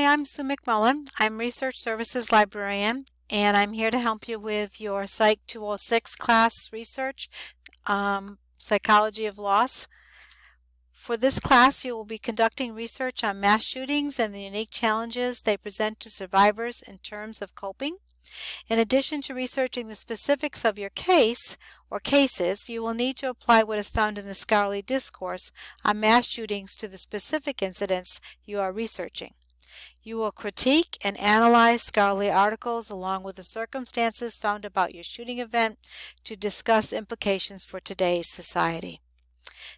Hi, I'm Sue McMullen. I'm Research Services Librarian, and I'm here to help you with your Psych206 class research, Psychology of Loss. For this class, you will be conducting research on mass shootings and the unique challenges they present to survivors in terms of coping. In addition to researching the specifics of your case or cases, you will need to apply what is found in the scholarly discourse on mass shootings to the specific incidents you are researching. You will critique and analyze scholarly articles along with the circumstances found about your shooting event to discuss implications for today's society.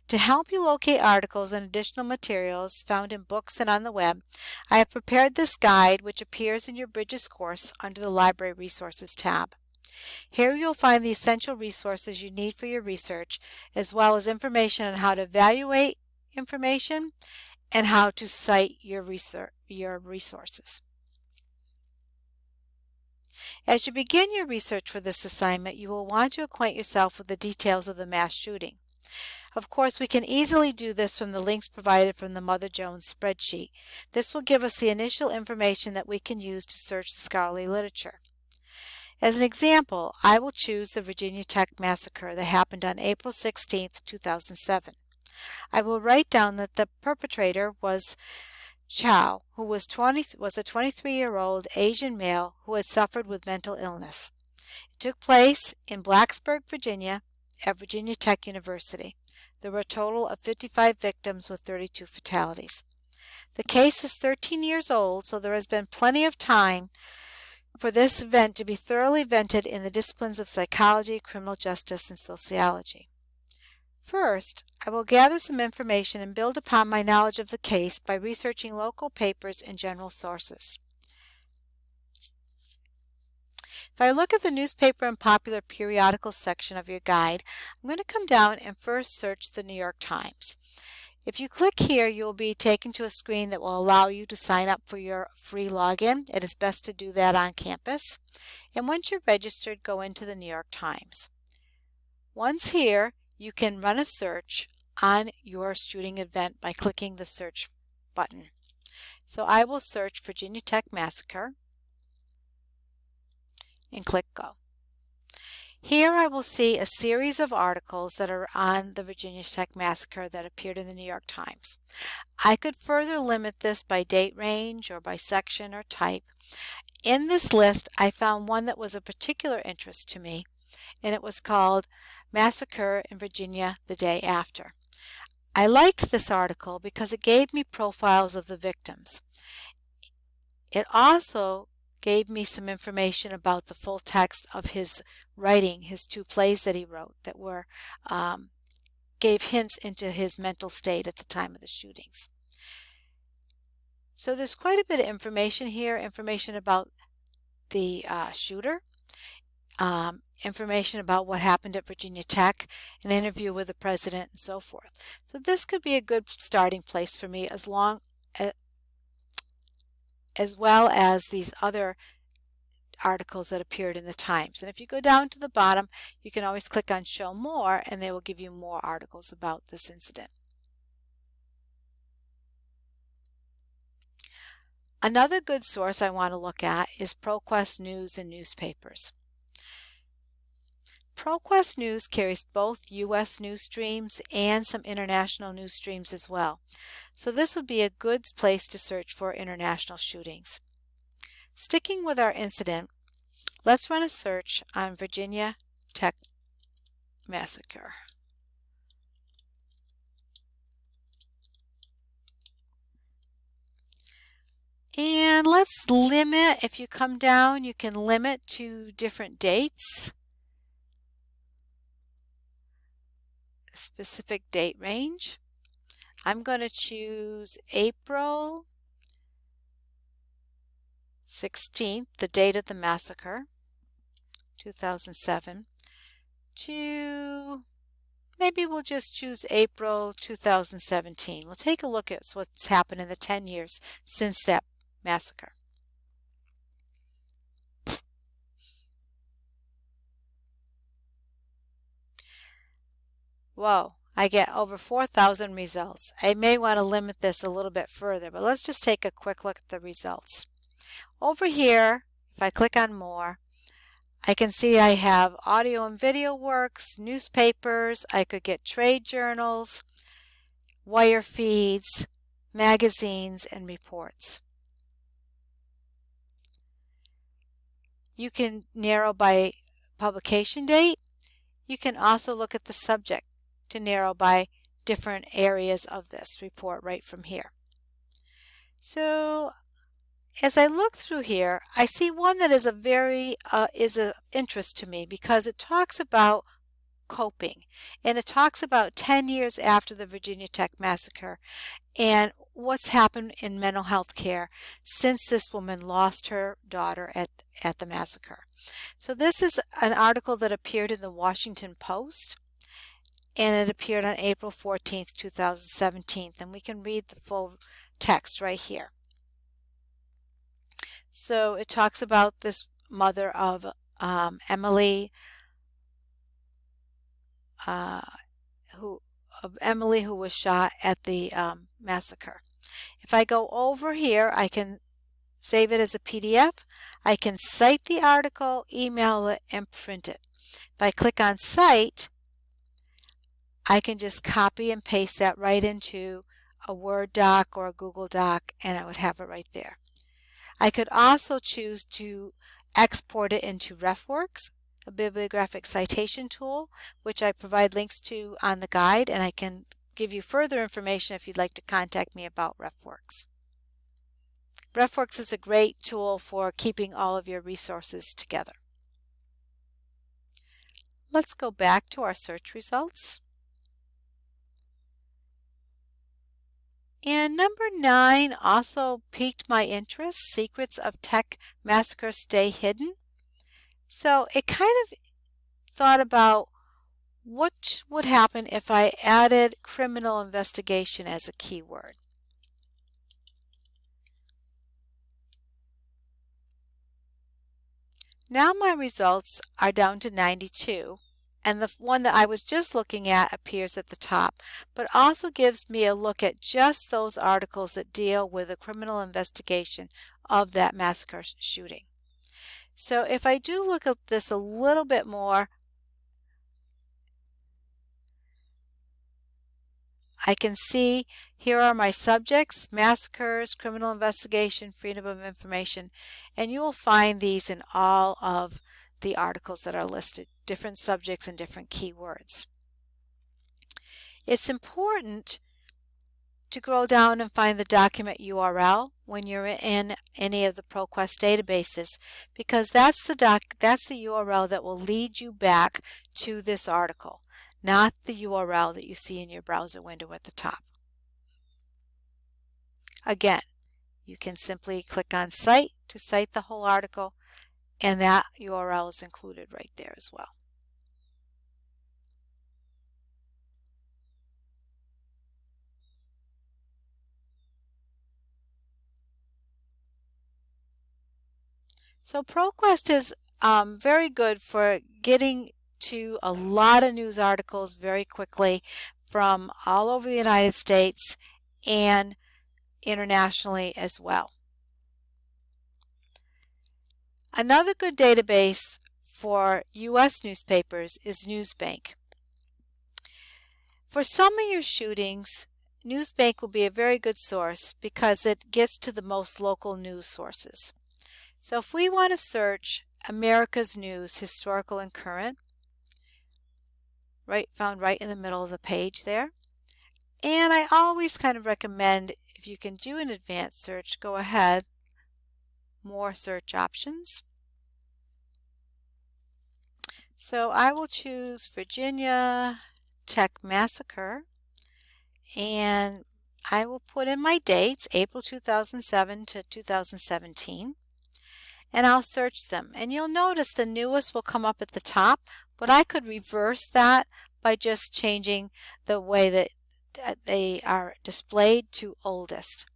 To help you locate articles and additional materials found in books and on the web, I have prepared this guide which appears in your Bridges course under the Library Resources tab. Here you'll find the essential resources you need for your research, as well as information on how to evaluate information and how to cite your resources. As you begin your research for this assignment, you will want to acquaint yourself with the details of the mass shooting. Of course, we can easily do this from the links provided from the Mother Jones spreadsheet. This will give us the initial information that we can use to search the scholarly literature. As an example, I will choose the Virginia Tech massacre that happened on April 16, 2007. I will write down that the perpetrator was Chow, who was a 23-year-old Asian male who had suffered with mental illness. It took place in Blacksburg, Virginia, at Virginia Tech University. There were a total of 55 victims with 32 fatalities. The case is 13 years old, so there has been plenty of time for this event to be thoroughly vetted in the disciplines of psychology, criminal justice, and sociology. First, I will gather some information and build upon my knowledge of the case by researching local papers and general sources. If I look at the newspaper and popular periodicals section of your guide, I'm going to come down and first search the New York Times. If you click here, you will be taken to a screen that will allow you to sign up for your free login. It is best to do that on campus. And once you're registered, go into the New York Times. Once here, you can run a search on your shooting event by clicking the search button. So I will search Virginia Tech Massacre and click Go. Here I will see a series of articles that are on the Virginia Tech Massacre that appeared in the New York Times. I could further limit this by date range or by section or type. In this list, I found one that was of particular interest to me, and it was called Massacre in Virginia the Day After. I liked this article because it gave me profiles of the victims. It also gave me some information about the full text of his writing, his 2 plays that he wrote that were gave hints into his mental state at the time of the shootings. So there's quite a bit of information here, information about the shooter, information about what happened at Virginia Tech, an interview with the president, and so forth. So this could be a good starting place for me as well as these other articles that appeared in the Times. And if you go down to the bottom, you can always click on Show More, and they will give you more articles about this incident. Another good source I want to look at is ProQuest News and newspapers. ProQuest News carries both U.S. news streams and some international news streams as well. So this would be a good place to search for international shootings. Sticking with our incident, let's run a search on Virginia Tech Massacre. And let's limit, if you come down, you can limit to different dates. Specific date range. I'm going to choose April 16th, the date of the massacre, 2007, to maybe we'll just choose April 2017. We'll take a look at what's happened in the 10 years since that massacre. Whoa, I get over 4,000 results. I may want to limit this a little bit further, but let's just take a quick look at the results. Over here, if I click on more, I can see I have audio and video works, newspapers, I could get trade journals, wire feeds, magazines, and reports. You can narrow by publication date. You can also look at the subject to narrow by different areas of this report right from here. So as I look through here, I see one that is of interest to me because it talks about coping, and it talks about 10 years after the Virginia Tech massacre and what's happened in mental health care since this woman lost her daughter at the massacre. So this is an article that appeared in the Washington Post, and it appeared on April 14th, 2017, and we can read the full text right here. So it talks about this mother of Emily who was shot at the massacre. If I go over here, I can save it as a PDF. I can cite the article, email it, and print it. If I click on Cite, I can just copy and paste that right into a Word doc or a Google Doc, and I would have it right there. I could also choose to export it into RefWorks, a bibliographic citation tool, which I provide links to on the guide, and I can give you further information if you'd like to contact me about RefWorks. RefWorks is a great tool for keeping all of your resources together. Let's go back to our search results. And number 9 also piqued my interest, Secrets of Tech Massacre Stay Hidden. So it kind of thought about what would happen if I added criminal investigation as a keyword. Now my results are down to 92. And the one that I was just looking at appears at the top, but also gives me a look at just those articles that deal with a criminal investigation of that massacre shooting. So if I do look at this a little bit more, I can see here are my subjects: massacres, criminal investigation, freedom of information, and you will find these in all of the articles that are listed, different subjects and different keywords. It's important to scroll down and find the document URL when you're in any of the ProQuest databases, because that's the URL that will lead you back to this article, not the URL that you see in your browser window at the top. Again, you can simply click on Cite to cite the whole article, and that URL is included right there as well. So ProQuest is very good for getting to a lot of news articles very quickly from all over the United States and internationally as well. Another good database for U.S. newspapers is Newsbank. For some of your shootings, Newsbank will be a very good source because it gets to the most local news sources. So if we want to search America's News, Historical and Current, found right in the middle of the page there. And I always kind of recommend, if you can do an advanced search, go ahead, more search options. So I will choose Virginia Tech Massacre, and I will put in my dates, April 2007 to 2017, and I'll search them. And you'll notice the newest will come up at the top, but I could reverse that by just changing the way that they are displayed to oldest.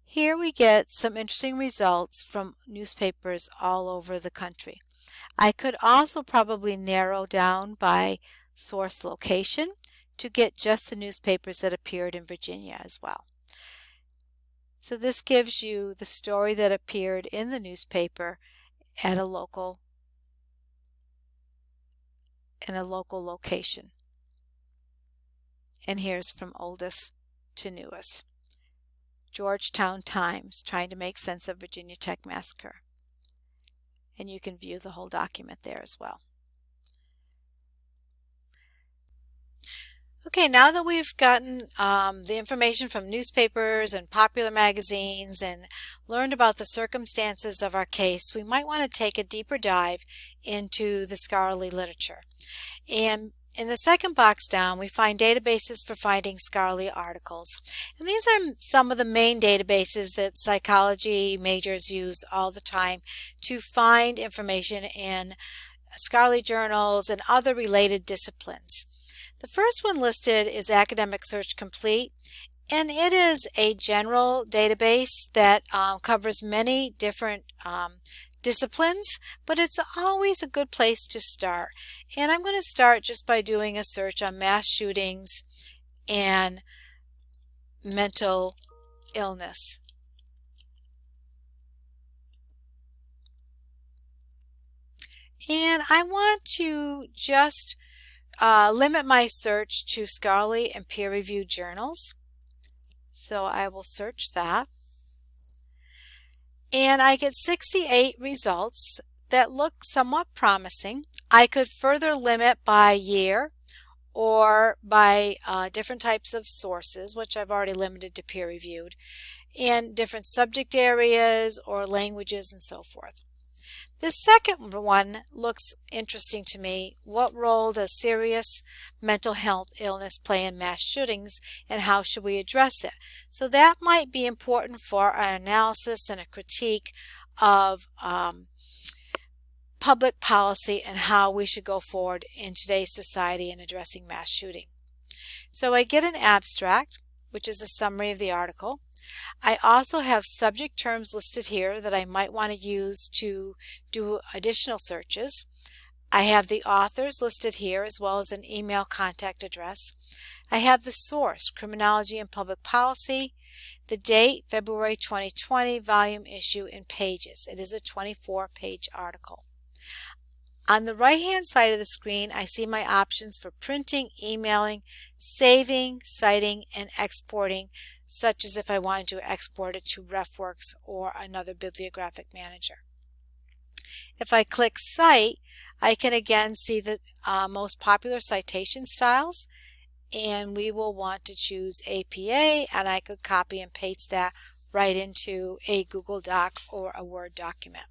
Here we get some interesting results from newspapers all over the country. I could also probably narrow down by source location to get just the newspapers that appeared in Virginia as well. So this gives you the story that appeared in the newspaper at a local location. And here's from oldest to newest. Georgetown Times, trying to make sense of Virginia Tech massacre. And you can view the whole document there as well. Okay, now that we've gotten the information from newspapers and popular magazines and learned about the circumstances of our case, we might want to take a deeper dive into the scholarly literature. And in the second box down, we find databases for finding scholarly articles. And these are some of the main databases that psychology majors use all the time to find information in scholarly journals and other related disciplines. The first one listed is Academic Search Complete, and it is a general database that covers many different disciplines, but it's always a good place to start. And I'm going to start just by doing a search on mass shootings and mental illness. And I want to just limit my search to scholarly and peer-reviewed journals. So I will search that. And I get 68 results that look somewhat promising. I could further limit by year or by different types of sources, which I've already limited to peer-reviewed, and different subject areas or languages and so forth. The second one looks interesting to me. What role does serious mental health illness play in mass shootings, and how should we address it? So that might be important for an analysis and a critique of public policy and how we should go forward in today's society in addressing mass shooting. So I get an abstract, which is a summary of the article. I also have subject terms listed here that I might want to use to do additional searches. I have the authors listed here as well as an email contact address. I have the source, Criminology and Public Policy, the date, February 2020, volume, issue, and pages. It is a 24-page article. On the right-hand side of the screen, I see my options for printing, emailing, saving, citing, and exporting, such as if I wanted to export it to RefWorks or another bibliographic manager. If I click Cite, I can again see the most popular citation styles, and we will want to choose APA, and I could copy and paste that right into a Google Doc or a Word document.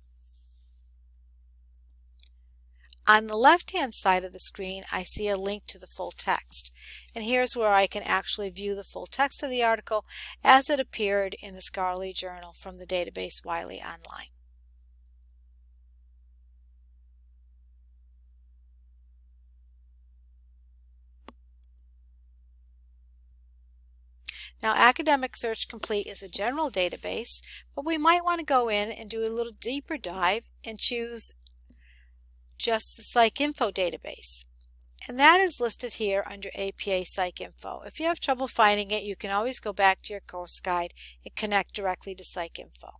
On the left-hand side of the screen, I see a link to the full text. And here's where I can actually view the full text of the article as it appeared in the scholarly journal from the database Wiley Online. Now, Academic Search Complete is a general database, but we might want to go in and do a little deeper dive and choose just the PsycInfo database. And that is listed here under APA PsycInfo. If you have trouble finding it, you can always go back to your course guide and connect directly to PsycInfo.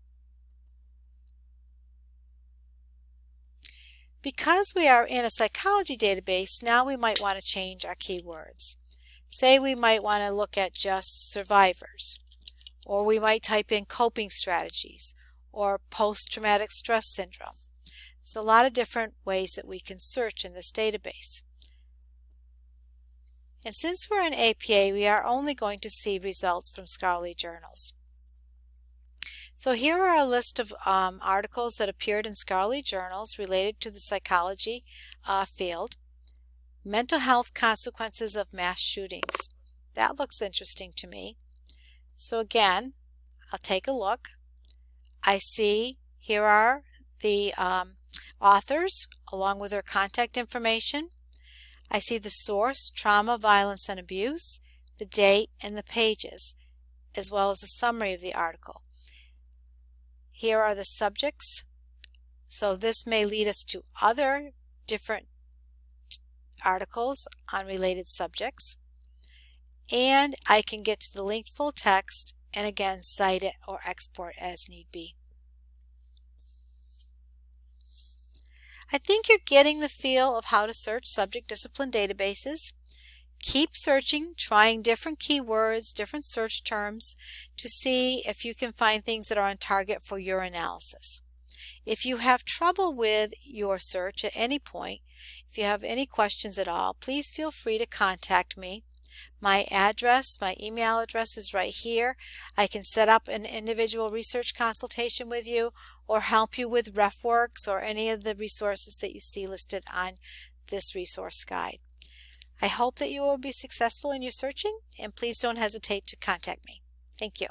Because we are in a psychology database, now we might want to change our keywords. Say we might want to look at just survivors, or we might type in coping strategies or post-traumatic stress syndrome. There's a lot of different ways that we can search in this database. And since we're in APA, we are only going to see results from scholarly journals. So here are a list of articles that appeared in scholarly journals related to the psychology field. Mental health consequences of mass shootings. That looks interesting to me. So again, I'll take a look. I see here are the authors along with their contact information. I see the source, trauma, violence, and abuse, the date, and the pages, as well as a summary of the article. Here are the subjects. So this may lead us to other different articles on related subjects, and I can get to the linked full text and again cite it or export as need be. I think you're getting the feel of how to search subject discipline databases. Keep searching, trying different keywords, different search terms to see if you can find things that are on target for your analysis. If you have trouble with your search at any point, if you have any questions at all, please feel free to contact me. My address, my email address is right here. I can set up an individual research consultation with you or help you with RefWorks or any of the resources that you see listed on this resource guide. I hope that you will be successful in your searching, and please don't hesitate to contact me. Thank you.